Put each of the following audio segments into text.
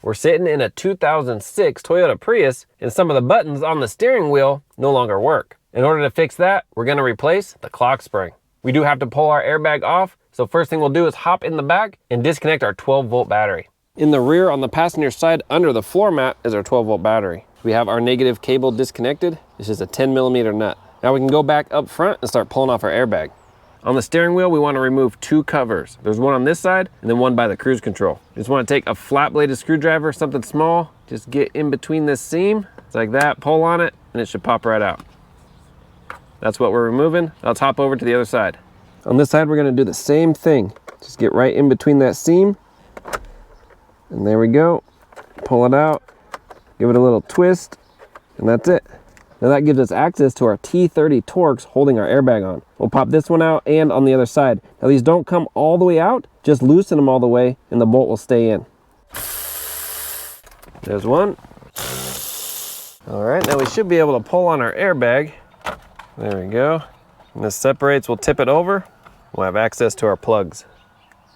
We're sitting in a 2006 Toyota Prius and some of the buttons on the steering wheel no longer work. In order to fix that, we're gonna replace the Clockspring. We do have to pull our airbag off, so first thing we'll do is hop in the back and disconnect our 12-volt battery. In the rear on the passenger side under the floor mat is our 12-volt battery. We have our negative cable disconnected. It's just a 10mm nut. Now we can go back up front and start pulling off our airbag. On the steering wheel, we want to remove two covers. There's one on this side and then one by the cruise control. You just want to take a flat bladed screwdriver, something small, just get in between this seam. It's like that, pull on it, and it should pop right out. That's what we're removing. Let's hop over to the other side. On this side, we're going to do the same thing. Just get right in between that seam. And there we go. Pull it out, give it a little twist, and that's it. Now that gives us access to our T30 Torx holding our airbag on. We'll pop this one out and on the other side. Now these don't come all the way out, just loosen them all the way and the bolt will stay in. There's one. All right, now we should be able to pull on our airbag. There we go. When this separates, we'll tip it over. We'll have access to our plugs.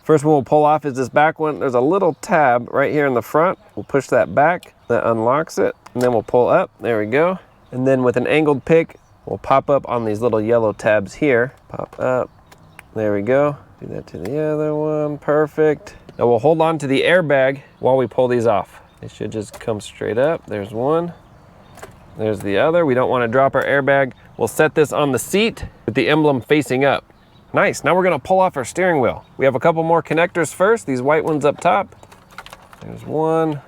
First one we'll pull off is this back one. There's a little tab right here in the front. We'll push that back, that unlocks it, and then we'll pull up. There we go. And then with an angled pick, we'll pop up on these little yellow tabs here. Pop up, there we go. Do that to the other one, perfect. Now we'll hold on to the airbag while we pull these off. It should just come straight up. There's one, there's the other. We don't want to drop our airbag. We'll set this on the seat with the emblem facing up. Nice, now we're gonna pull off our steering wheel. We have a couple more connectors first, these white ones up top. There's one.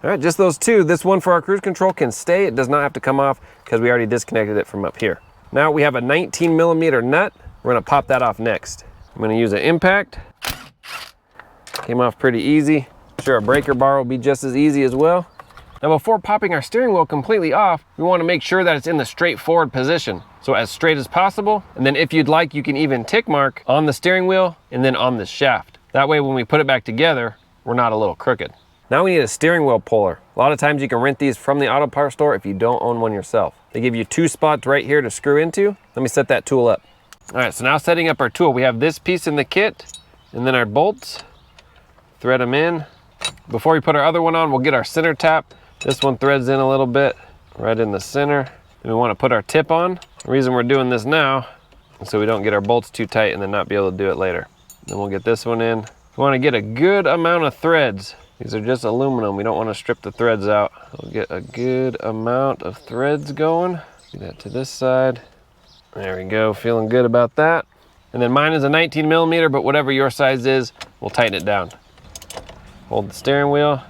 All right, just those two. This one for our cruise control can stay. It does not have to come off because we already disconnected it from up here. Now we have a 19mm nut. We're gonna pop that off next. I'm gonna use an impact. Came off pretty easy. I'm sure a breaker bar will be just as easy as well. Now before popping our steering wheel completely off, we wanna make sure that it's in the straight forward position. So as straight as possible. And then if you'd like, you can even tick mark on the steering wheel and then on the shaft. That way when we put it back together, we're not a little crooked. Now we need a steering wheel puller. A lot of times you can rent these from the auto parts store if you don't own one yourself. They give you two spots right here to screw into. Let me set that tool up. All right, so now setting up our tool, we have this piece in the kit and then our bolts. Thread them in. Before we put our other one on, we'll get our center tap. This one threads in a little bit, right in the center. And we want to put our tip on. The reason we're doing this now is so we don't get our bolts too tight and then not be able to do it later. Then we'll get this one in. We want to get a good amount of threads. These are just aluminum. We don't want to strip the threads out. We'll get a good amount of threads going. Do that to this side. There we go, feeling good about that. And then mine is a 19mm, but whatever your size is, we'll tighten it down. Hold the steering wheel.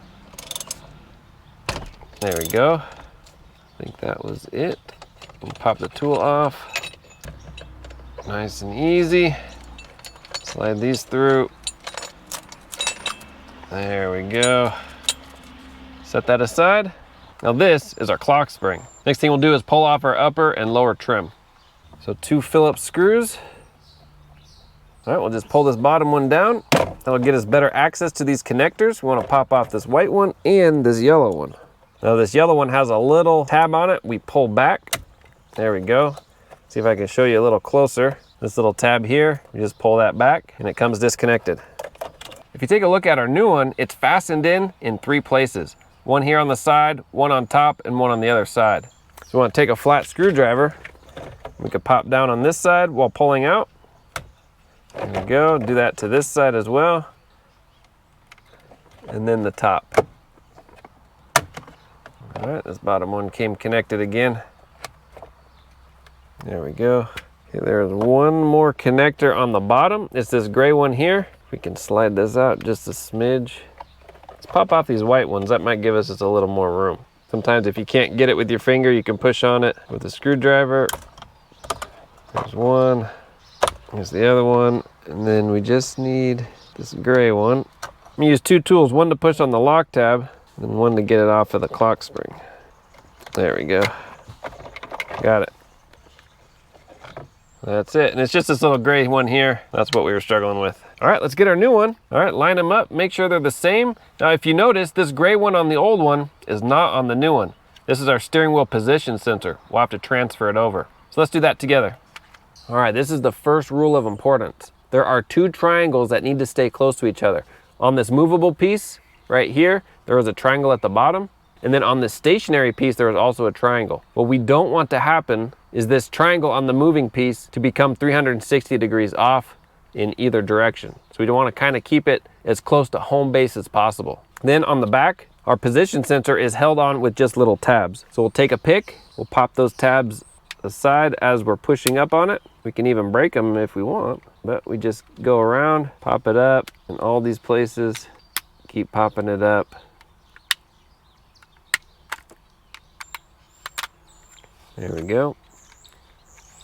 There we go. I think that was it. We'll pop the tool off. Nice and easy. Slide these through. There we go. Set that aside. Now this is our clock spring. Next thing we'll do is pull off our upper and lower trim. So 2 Phillips screws. All right, we'll just pull this bottom one down. That'll get us better access to these connectors. We want to pop off this white one and this yellow one. Now this yellow one has a little tab on it. We pull back. There we go. See if I can show you a little closer. This little tab here, you just pull that back and it comes disconnected. If you take a look at our new one, it's fastened in 3 places. One here on the side, one on top, and one on the other side. So we want to take a flat screwdriver. We could pop down on this side while pulling out. There we go. Do that to this side as well. And then the top. All right, this bottom one came connected again. There we go. Okay, there's one more connector on the bottom. It's this gray one here. We can slide this out just a smidge. Let's pop off these white ones. That might give us just a little more room. Sometimes if you can't get it with your finger, you can push on it with a screwdriver. There's one. Here's the other one. And then we just need this gray one. I'm gonna use 2 tools, one to push on the lock tab and one to get it off of the clock spring. There we go. Got it. That's it. And it's just this little gray one here. That's what we were struggling with. All right, let's get our new one. All right, line them up, make sure they're the same. Now, if you notice, this gray one on the old one is not on the new one. This is our steering wheel position sensor. We'll have to transfer it over. So let's do that together. All right, this is the first rule of importance. There are 2 triangles that need to stay close to each other. On this movable piece, right here, there was a triangle at the bottom. And then on the stationary piece, there was also a triangle. What we don't want to happen is this triangle on the moving piece to become 360 degrees off in either direction. So we don't want to kind of keep it as close to home base as possible. Then on the back, our position sensor is held on with just little tabs. So we'll take a pick, we'll pop those tabs aside as we're pushing up on it. We can even break them if we want, but we just go around, pop it up in all these places, keep popping it up. There we go.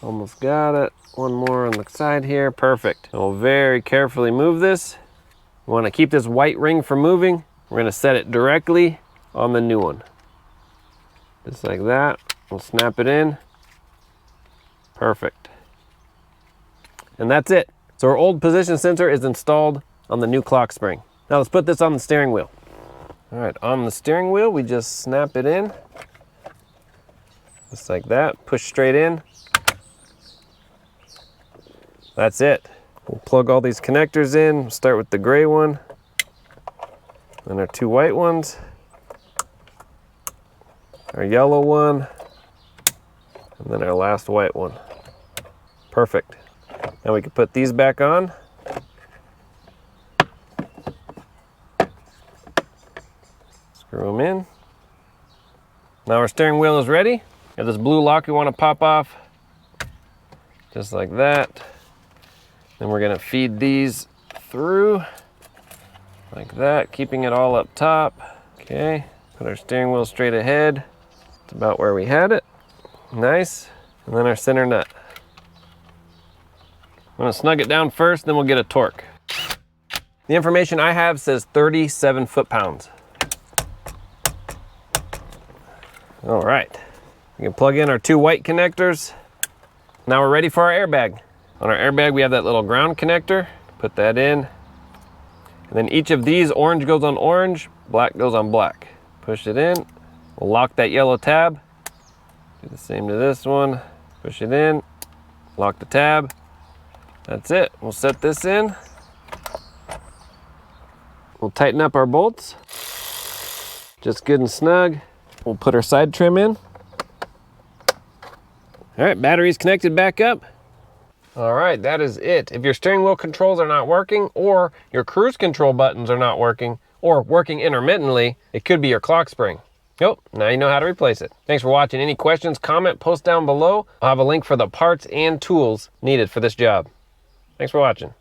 Almost got it. One more on the side here. Perfect. And we'll very carefully move this. We want to keep this white ring from moving. We're going to set it directly on the new one. Just like that. We'll snap it in. Perfect. And that's it. So our old position sensor is installed on the new Clockspring. Now let's put this on the steering wheel. All right, on the steering wheel, we just snap it in. Just like that, push straight in. That's it. We'll plug all these connectors in. We'll start with the gray one, then our two white ones, our yellow one, and then our last white one. Perfect. Now we can put these back on. Screw them in. Now our steering wheel is ready. Got this blue lock we want to pop off, just like that. Then we're going to feed these through, like that, keeping it all up top. Okay, put our steering wheel straight ahead. It's about where we had it. Nice. And then our center nut. I'm going to snug it down first, then we'll get a torque. The information I have says 37 foot-pounds. All right. We can plug in our two white connectors. Now we're ready for our airbag. On our airbag, we have that little ground connector. Put that in. And then each of these, orange goes on orange, black goes on black. Push it in. We'll lock that yellow tab. Do the same to this one. Push it in. Lock the tab. That's it. We'll set this in. We'll tighten up our bolts. Just good and snug. We'll put our side trim in. All right, battery's connected back up. All right, that is it. If your steering wheel controls are not working, or your cruise control buttons are not working, or working intermittently, it could be your Clockspring. Yep, now you know how to replace it. Thanks for watching. Any questions, comment, post down below. I'll have a link for the parts and tools needed for this job. Thanks for watching.